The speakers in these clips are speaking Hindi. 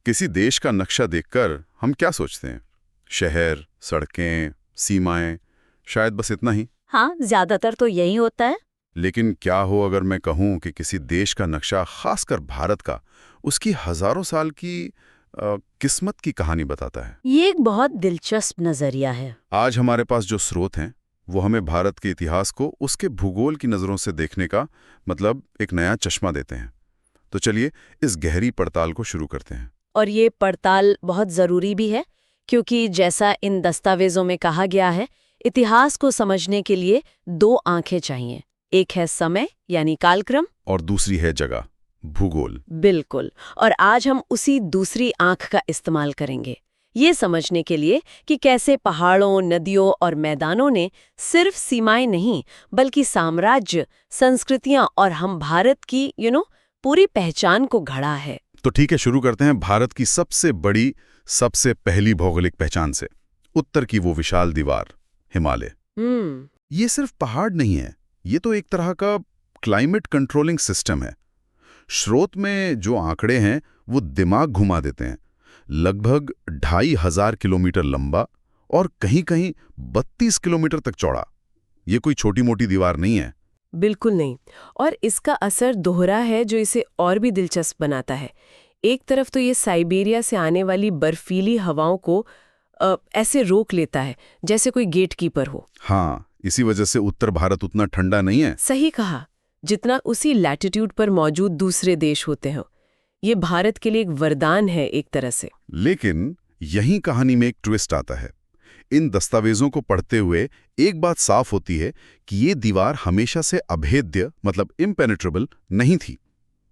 किसी देश का नक्शा देखकर हम क्या सोचते हैं? शहर, सड़कें, सीमाएं, शायद बस इतना ही। हाँ, ज्यादातर तो यही होता है। लेकिन क्या हो अगर मैं कहूं कि किसी देश का नक्शा, खासकर भारत का, उसकी हजारों साल की किस्मत की कहानी बताता है। ये एक बहुत दिलचस्प नजरिया है। आज हमारे पास जो स्रोत हैं वो हमें भारत के इतिहास को उसके भूगोल की नज़रों से देखने का एक नया चश्मा देते हैं। तो चलिए इस गहरी पड़ताल को शुरू करते हैं। और ये पड़ताल बहुत जरूरी भी है, क्योंकि जैसा इन दस्तावेजों में कहा गया है, इतिहास को समझने के लिए दो आंखें चाहिए। एक है समय यानी कालक्रम, और दूसरी है जगह, भूगोल। बिल्कुल। और आज हम उसी दूसरी आंख का इस्तेमाल करेंगे, ये समझने के लिए कि कैसे पहाड़ों, नदियों और मैदानों ने सिर्फ सीमाएं नहीं बल्कि साम्राज्य, संस्कृतियां और हम भारत की पूरी पहचान को गढ़ा है। तो ठीक है, शुरू करते हैं भारत की सबसे बड़ी, सबसे पहली भौगोलिक पहचान से। उत्तर की वो विशाल दीवार, हिमालय। ये सिर्फ पहाड़ नहीं है, ये तो एक तरह का क्लाइमेट कंट्रोलिंग सिस्टम है। स्रोत में जो आंकड़े हैं वो दिमाग घुमा देते हैं। लगभग 2500 किलोमीटर लंबा और कहीं-कहीं 32 किलोमीटर तक चौड़ा। ये कोई छोटी मोटी दीवार नहीं है। बिल्कुल नहीं। और इसका असर दोहरा है जो इसे और भी दिलचस्प बनाता है। एक तरफ तो ये साइबेरिया से आने वाली बर्फीली हवाओं को ऐसे रोक लेता है जैसे कोई गेटकीपर हो। हाँ, इसी वजह से उत्तर भारत उतना ठंडा नहीं है। सही कहा, जितना उसी लैटिट्यूड पर मौजूद दूसरे देश होते हैं। ये भारत के लिए एक वरदान है एक तरह से। लेकिन यहीं कहानी में एक ट्विस्ट आता है। इन दस्तावेजों को पढ़ते हुए एक बात साफ होती है कि ये दीवार हमेशा से अभेद्य इम्पेनेट्रेबल नहीं थी।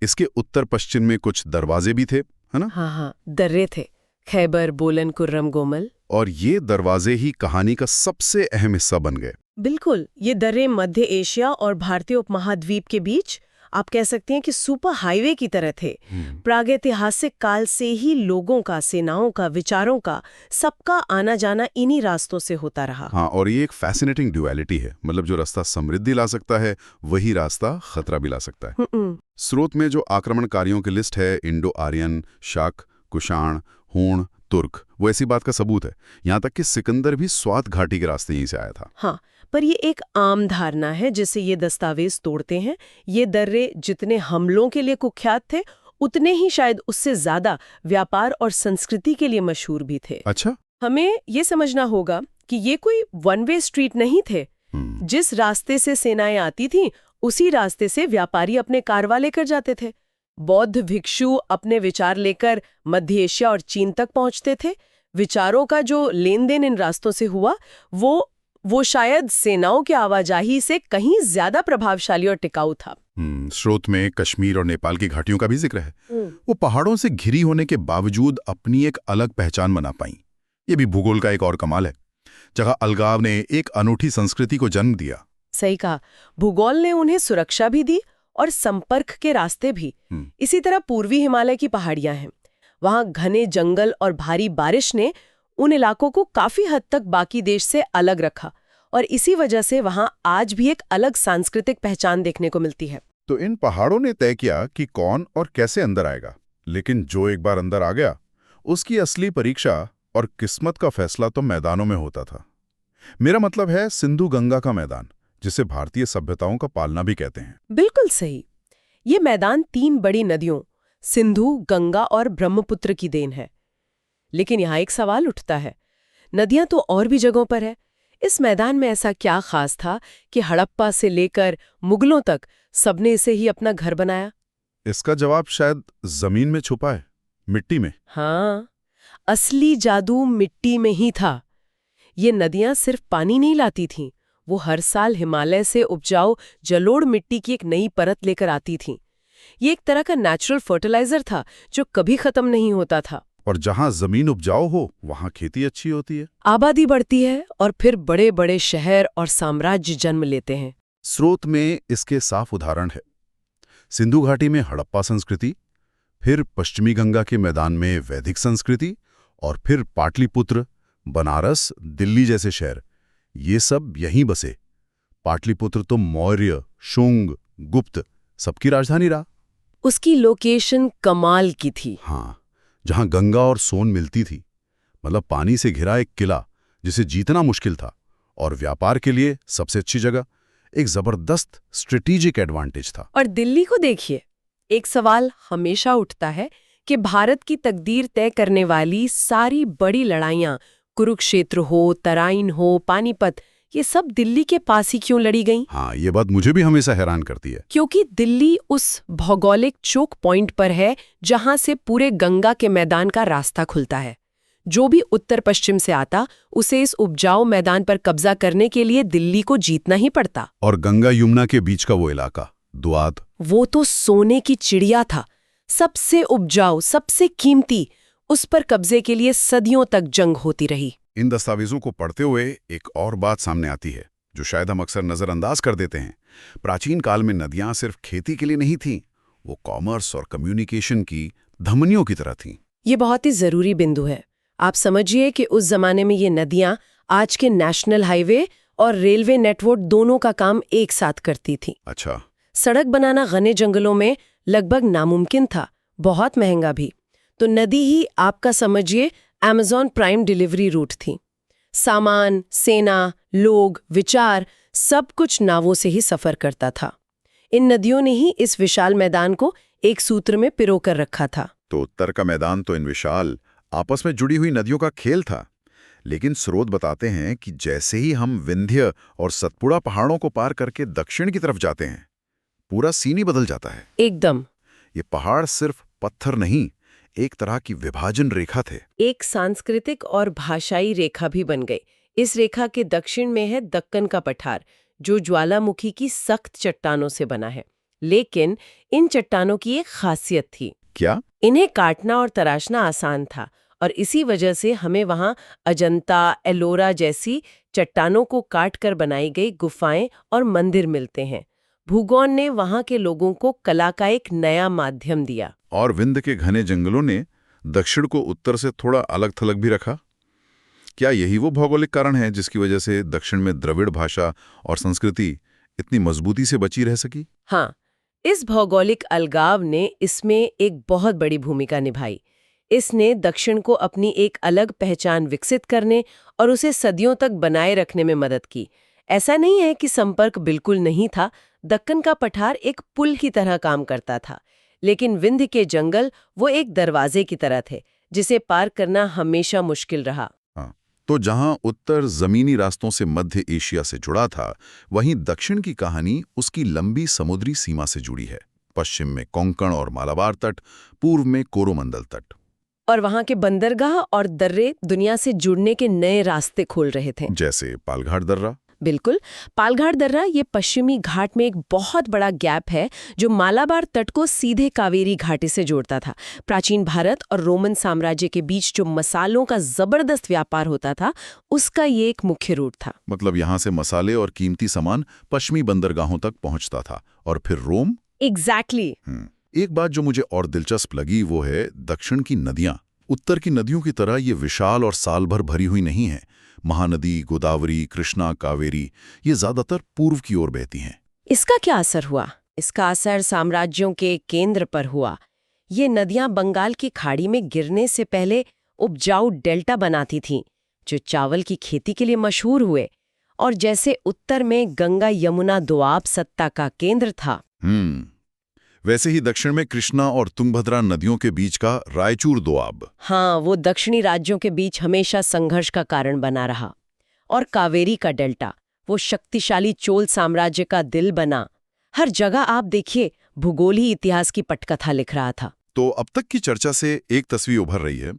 इसके उत्तर पश्चिम में कुछ दरवाजे भी थे, है ना? हाँ, दर्रे थे, खैबर, बोलन, कुर्रम, गोमल। और ये दरवाजे ही कहानी का सबसे अहम हिस्सा बन गए। बिल्कुल, ये दर्रे मध्य एशिया और भारतीय उपमहाद्वीप के बीच आप कह सकते हैं कि सुपर हाईवे की तरह थे। प्रागैतिहासिक काल से ही लोगों का, सेनाओं का, विचारों का, सबका आना जाना इन्हीं रास्तों से होता रहा। हाँ, और ये एक फैसिनेटिंग ड्युअलिटी है। जो रास्ता समृद्धि ला सकता है वही रास्ता खतरा भी ला सकता है। स्रोत में जो आक्रमणकारियों की लिस्ट है, इंडो आर्यन, शाक, कुषाण, हूण, तुर्क, वो ऐसी बात का सबूत है। यहाँ तक कि सिकंदर भी स्वात घाटी के रास्ते यहीं से आया था। हाँ, पर ये एक आम धारणा है जिसे ये दस्तावेज तोड़ते हैं। ये दर्रे जितने हमलों के लिए कुख्यात थे, उतने ही शायद उससे ज्यादा व्यापार और संस्कृति के लिए मशहूर भी थे। अच्छा, हमें ये समझना होगा कि ये कोई वन वे स्ट्रीट नहीं थे। जिस रास्ते से सेनाएं आती थीं, उसी रास्ते से व्यापारी अपने कारवा लेकर जाते थे। बौद्ध भिक्षु अपने विचार लेकर मध्य एशिया और चीन तक पहुंचते थे। विचारों का जो लेन देन इन रास्तों से हुआ, वो शायद सेनाओं की आवाजाही से कहीं ज्यादा प्रभावशाली और टिकाऊ था। स्रोत में कश्मीर और नेपाल की घाटियों का भी जिक्र है। वो पहाड़ों से घिरी होने के बावजूद अपनी एक अलग पहचान बना पाई। ये भी भूगोल का एक और कमाल है। जगह अलगाव ने एक अनूठी संस्कृति को जन्म दिया। सही कहा, भूगोल ने उन्हें सुरक्षा भी दी और संपर्क के रास्ते भी। इसी तरह पूर्वी हिमालय की पहाड़ियां हैं। वहां घने जंगल और भारी बारिश ने उन इलाकों को काफी हद तक बाकी देश से अलग रखा, और इसी वजह से वहां आज भी एक अलग सांस्कृतिक पहचान देखने को मिलती है। तो इन पहाड़ों ने तय किया कि कौन और कैसे अंदर आएगा। लेकिन जो एक बार अंदर आ गया, उसकी असली परीक्षा और किस्मत का फैसला तो मैदानों में होता था। मेरा मतलब है सिंधु गंगा का मैदान, जिसे भारतीय सभ्यताओं का पालना भी कहते हैं। बिल्कुल सही। ये मैदान 3 बड़ी नदियों सिंधु, गंगा और ब्रह्मपुत्र की देन है। लेकिन यहाँ एक सवाल उठता है, नदियां तो और भी जगहों पर है। इस मैदान में ऐसा क्या खास था कि हड़प्पा से लेकर मुगलों तक सबने इसे ही अपना घर बनाया? इसका जवाब शायद जमीन में छुपा है, मिट्टी में। हाँ, असली जादू मिट्टी में ही था। ये नदियां सिर्फ पानी नहीं लाती थीं, वो हर साल हिमालय से उपजाऊ जलोढ़ मिट्टी की एक नई परत लेकर आती थीं। ये एक तरह का नेचुरल फर्टिलाइजर था जो कभी खत्म नहीं होता था। और जहां जमीन उपजाऊ हो, वहां खेती अच्छी होती है, आबादी बढ़ती है और फिर बड़े बड़े शहर और साम्राज्य जन्म लेते हैं। स्रोत में इसके साफ उदाहरण है। सिंधु घाटी में हड़प्पा संस्कृति, फिर पश्चिमी गंगा के मैदान में वैदिक संस्कृति, और फिर पाटलिपुत्र, बनारस, दिल्ली जैसे शहर, ये सब यहीं बसे। पाटलिपुत्र तो मौर्य, शुंग, गुप्त सबकी राजधानी रहा। उसकी लोकेशन कमाल की थी। हाँ, जहां गंगा और सोन मिलती थी। मतलब पानी से घिरा एक किला जिसे जीतना मुश्किल था, और व्यापार के लिए सबसे अच्छी जगह। एक जबरदस्त स्ट्रेटेजिक एडवांटेज था। और दिल्ली को देखिए, एक सवाल हमेशा उठता है कि भारत की तकदीर तय करने वाली सारी बड़ी लड़ाइयां, कुरुक्षेत्र हो, तराइन हो, पानीपत, ये सब दिल्ली के पास ही क्यों लड़ी गईं? हाँ, ये बात मुझे भी हमेशा हैरान करती है। क्योंकि दिल्ली उस भौगोलिक चोक पॉइंट पर है जहां से पूरे गंगा के मैदान का रास्ता खुलता है। जो भी उत्तर पश्चिम से आता, उसे इस उपजाऊ मैदान पर कब्जा करने के लिए दिल्ली को जीतना ही पड़ता। और गंगा यमुना के बीच का वो इलाका दुआत, वो तो सोने की चिड़िया था, सबसे उपजाऊ, सबसे कीमती। उस पर कब्जे के लिए सदियों तक जंग होती रही। इन दस्तावेजों को पढ़ते हुए एक और बात सामने आती है जो शायद हम अक्सर नजरअंदाज कर देते हैं। प्राचीन काल में नदियां सिर्फ खेती के लिए नहीं थीं, वो कॉमर्स और कम्युनिकेशन की धमनियों की तरह थीं। ये बहुत ही जरूरी बिंदु है। आप समझिए कि उस जमाने में ये नदियां आज के नेशनल हाईवे और रेलवे नेटवर्क दोनों का काम एक साथ करती थी। अच्छा। सड़क बनाना घने जंगलों में लगभग नामुमकिन था, बहुत महंगा भी। तो नदी ही आपका समझिए अमेज़न प्राइम डिलीवरी रूट थी। सामान, सेना, लोग, विचार, सब कुछ नावों से ही सफर करता था। इन नदियों ने ही इस विशाल मैदान को एक सूत्र में पिरो कर रखा था। तो उत्तर का मैदान तो इन विशाल आपस में जुड़ी हुई नदियों का खेल था। लेकिन स्रोत बताते हैं कि जैसे ही हम विंध्य और सतपुड़ा पहाड़ों को पार करके दक्षिण की तरफ जाते हैं, पूरा सीन ही बदल जाता है। एकदम। ये पहाड़ सिर्फ पत्थर नहीं, एक तरह की विभाजन रेखा थे। एक सांस्कृतिक और भाषाई रेखा भी बन गई। इस रेखा के दक्षिण में है दक्कन का पठार, जो ज्वालामुखी की सख्त चट्टानों से बना है। लेकिन इन चट्टानों की एक खासियत थी। क्या? इन्हें काटना और तराशना आसान था, और इसी वजह से हमें वहां अजंता, एलोरा जैसी चट्टानों को काटकर बनाई गई गुफाएं और मंदिर मिलते हैं। भूगोल ने वहां के लोगों को कला का एक नया माध्यम दिया। और विंध्य के घने जंगलों ने दक्षिण को उत्तर से थोड़ा अलग थलग भी रखा। क्या यही वो भौगोलिक कारण है जिसकी वजह से दक्षिण में द्रविड़ भाषा और संस्कृति इतनी मजबूती से बची रह सकी? हाँ, इस भौगोलिक अलगाव ने इसमें एक बहुत बड़ी भूमिका निभाई। इसने दक्षिण को अपनी एक अलग पहचान विकसित करने और उसे सदियों तक बनाए रखने में मदद की। ऐसा नहीं है कि संपर्क बिल्कुल नहीं था। दक्कन का पठार एक पुल की तरह काम करता था, लेकिन विंध्य के जंगल वो एक दरवाजे की तरह थे जिसे पार करना हमेशा मुश्किल रहा। तो जहां उत्तर जमीनी रास्तों से मध्य एशिया से जुड़ा था, वहीं दक्षिण की कहानी उसकी लंबी समुद्री सीमा से जुड़ी है। पश्चिम में कोंकण और मालाबार तट, पूर्व में कोरोमंडल तट। और वहां के बंदरगाह और दर्रे दुनिया से जुड़ने के नए रास्ते खोल रहे थे। जैसे पालघाट दर्रा। बिल्कुल, पालघाट दर्रा ये पश्चिमी घाट में एक बहुत बड़ा गैप है जो मालाबार तट को सीधे कावेरी घाटी से जोड़ता था। प्राचीन भारत और रोमन साम्राज्य के बीच जो मसालों का जबरदस्त व्यापार होता था, उसका ये एक मुख्य रूट था। मतलब यहाँ से मसाले और कीमती सामान पश्चिमी बंदरगाहों तक पहुंचता था और फिर रोम। एग्जैक्टली। एक बात जो मुझे और दिलचस्प लगी वो है दक्षिण की नदियां। उत्तर की नदियों की तरह ये विशाल और साल भर भरी हुई नहीं है। महानदी, गोदावरी, कृष्णा, कावेरी, ये ज्यादातर पूर्व की ओर बहती हैं। इसका क्या असर हुआ? इसका असर साम्राज्यों के केंद्र पर हुआ। ये नदियां बंगाल की खाड़ी में गिरने से पहले उपजाऊ डेल्टा बनाती थीं, जो चावल की खेती के लिए मशहूर हुए। और जैसे उत्तर में गंगा यमुना दोआब सत्ता का केंद्र था, वैसे ही दक्षिण में कृष्णा और तुंगभद्रा नदियों के बीच का रायचूर दोआब, हाँ, वो दक्षिणी राज्यों के बीच हमेशा संघर्ष का कारण बना रहा। और कावेरी का डेल्टा, वो शक्तिशाली चोल साम्राज्य का दिल बना। हर जगह आप देखिए, भूगोल ही इतिहास की पटकथा लिख रहा था। तो अब तक की चर्चा से एक तस्वीर उभर रही है।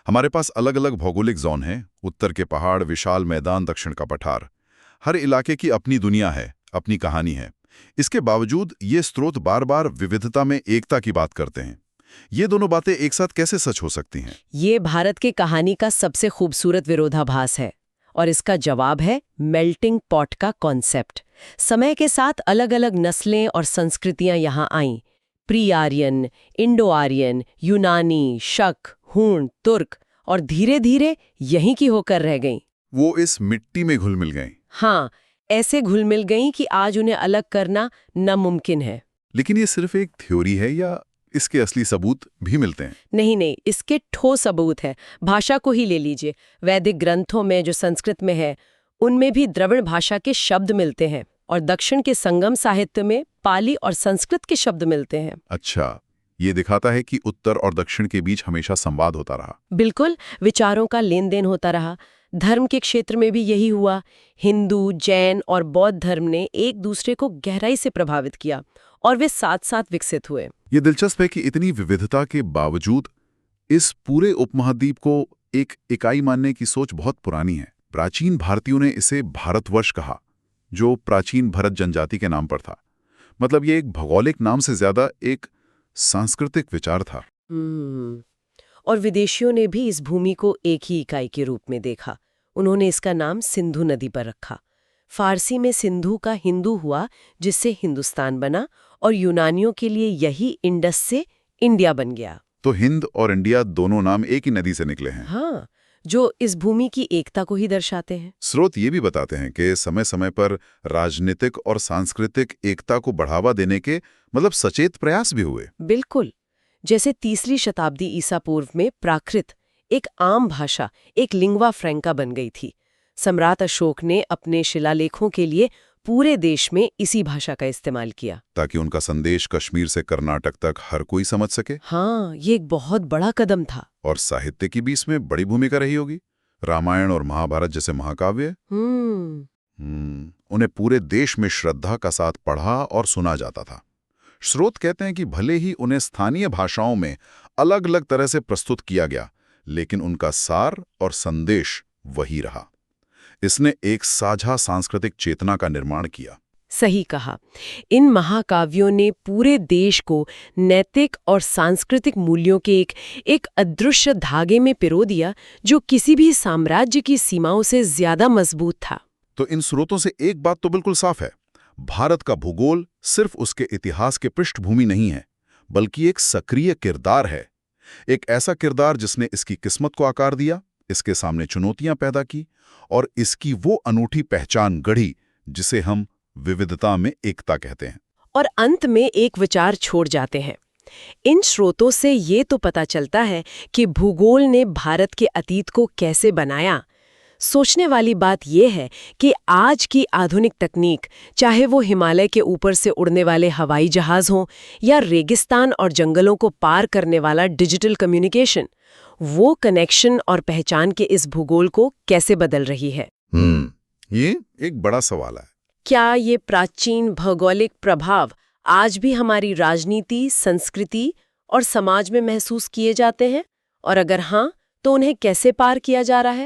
हमारे पास अलग अलग भौगोलिक जोन हैं। उत्तर के पहाड़, विशाल मैदान, दक्षिण का पठार। हर इलाके की अपनी दुनिया है, अपनी कहानी है। इसके बावजूद ये स्रोत बार बार विविधता में एकता की बात करते हैं। ये दोनों बातें एक साथ कैसे सच हो सकती हैं? ये भारत की कहानी का सबसे खूबसूरत विरोधाभास है, और इसका जवाब है मेल्टिंग पॉट का कॉन्सेप्ट। समय के साथ अलग अलग नस्लें और संस्कृतियां यहां आईं। प्री आर्यन, इंडो आर्यन, यूनानी, शक, हूण, तुर्क, और धीरे धीरे यहीं की होकर रह गईं। वो इस मिट्टी में घुल मिल गईं। हाँ, ऐसे घुल मिल गईं कि आज उन्हें अलग करना नामुमकिन है। लेकिन ये सिर्फ एक थ्योरी है या इसके असली सबूत भी मिलते हैं? नहीं, इसके ठोस सबूत है। भाषा को ही ले लीजिए, वैदिक ग्रंथों में जो संस्कृत में है उनमें भी द्रविड़ भाषा के शब्द मिलते हैं, और दक्षिण के संगम साहित्य में पाली और संस्कृत के शब्द मिलते हैं। अच्छा, ये दिखाता है कि उत्तर और दक्षिण के बीच हमेशा संवाद होता रहा। बिल्कुल, विचारों का लेन देन होता रहा। धर्म के क्षेत्र में भी यही हुआ। हिंदू, जैन और बौद्ध धर्म ने एक दूसरे को गहराई से प्रभावित किया और वे साथ साथ विकसित हुए। ये दिलचस्प है कि इतनी विविधता के बावजूद इस पूरे उपमहाद्वीप को एक इकाई मानने की सोच बहुत पुरानी है। प्राचीन भारतीयों ने इसे भारतवर्ष कहा, जो प्राचीन भरत जनजाति के नाम पर था। मतलब ये एक भौगोलिक नाम से ज्यादा एक सांस्कृतिक विचार था। और विदेशियों ने भी इस भूमि को एक ही इकाई के रूप में देखा। उन्होंने इसका नाम सिंधु नदी पर रखा। फारसी में सिंधु का हिंदू हुआ, जिससे हिंदुस्तान बना, और यूनानियों के लिए यही इंडस से इंडिया बन गया। तो हिंद और इंडिया दोनों नाम एक ही नदी से निकले हैं। हाँ, जो इस भूमि की एकता को ही दर्शाते हैं। स्रोत ये भी बताते हैं कि समय समय पर राजनीतिक और सांस्कृतिक एकता को बढ़ावा देने के सचेत प्रयास भी हुए। बिल्कुल, जैसे 3री शताब्दी ईसा पूर्व में प्राकृत एक आम भाषा, एक लिंग्वा फ्रैंका बन गई थी। सम्राट अशोक ने अपने शिलालेखों के लिए पूरे देश में इसी भाषा का इस्तेमाल किया, ताकि उनका संदेश कश्मीर से कर्नाटक तक हर कोई समझ सके। हाँ, ये एक बहुत बड़ा कदम था। और साहित्य की भी इसमें बड़ी भूमिका रही होगी। रामायण और महाभारत जैसे महाकाव्य उन्हें पूरे देश में श्रद्धा का साथ पढ़ा और सुना जाता था। स्रोत कहते हैं कि भले ही उन्हें स्थानीय भाषाओं में अलग अलग तरह से प्रस्तुत किया गया, लेकिन उनका सार और संदेश वही रहा। इसने एक साझा सांस्कृतिक चेतना का निर्माण किया। सही कहा। इन महाकाव्यों ने पूरे देश को नैतिक और सांस्कृतिक मूल्यों के एक अदृश्य धागे में पिरो दिया, जो किसी भी साम्राज्य की सीमाओं से ज्यादा मजबूत था। तो इन स्रोतों से एक बात तो बिल्कुल साफ है, भारत का भूगोल सिर्फ उसके इतिहास के पृष्ठभूमि नहीं है, बल्कि एक सक्रिय किरदार है। एक ऐसा किरदार जिसने इसकी किस्मत को आकार दिया, इसके सामने चुनौतियां पैदा की और इसकी वो अनूठी पहचान गढ़ी जिसे हम विविधता में एकता कहते हैं। और अंत में एक विचार छोड़ जाते हैं। इन स्रोतों से ये तो पता चलता है कि भूगोल ने भारत के अतीत को कैसे बनाया। सोचने वाली बात यह है कि आज की आधुनिक तकनीक, चाहे वो हिमालय के ऊपर से उड़ने वाले हवाई जहाज हों या रेगिस्तान और जंगलों को पार करने वाला डिजिटल कम्युनिकेशन, वो कनेक्शन और पहचान के इस भूगोल को कैसे बदल रही है। ये एक बड़ा सवाल है। क्या ये प्राचीन भौगोलिक प्रभाव आज भी हमारी राजनीति, संस्कृति और समाज में महसूस किए जाते हैं? और अगर हाँ, तो उन्हें कैसे पार किया जा रहा है?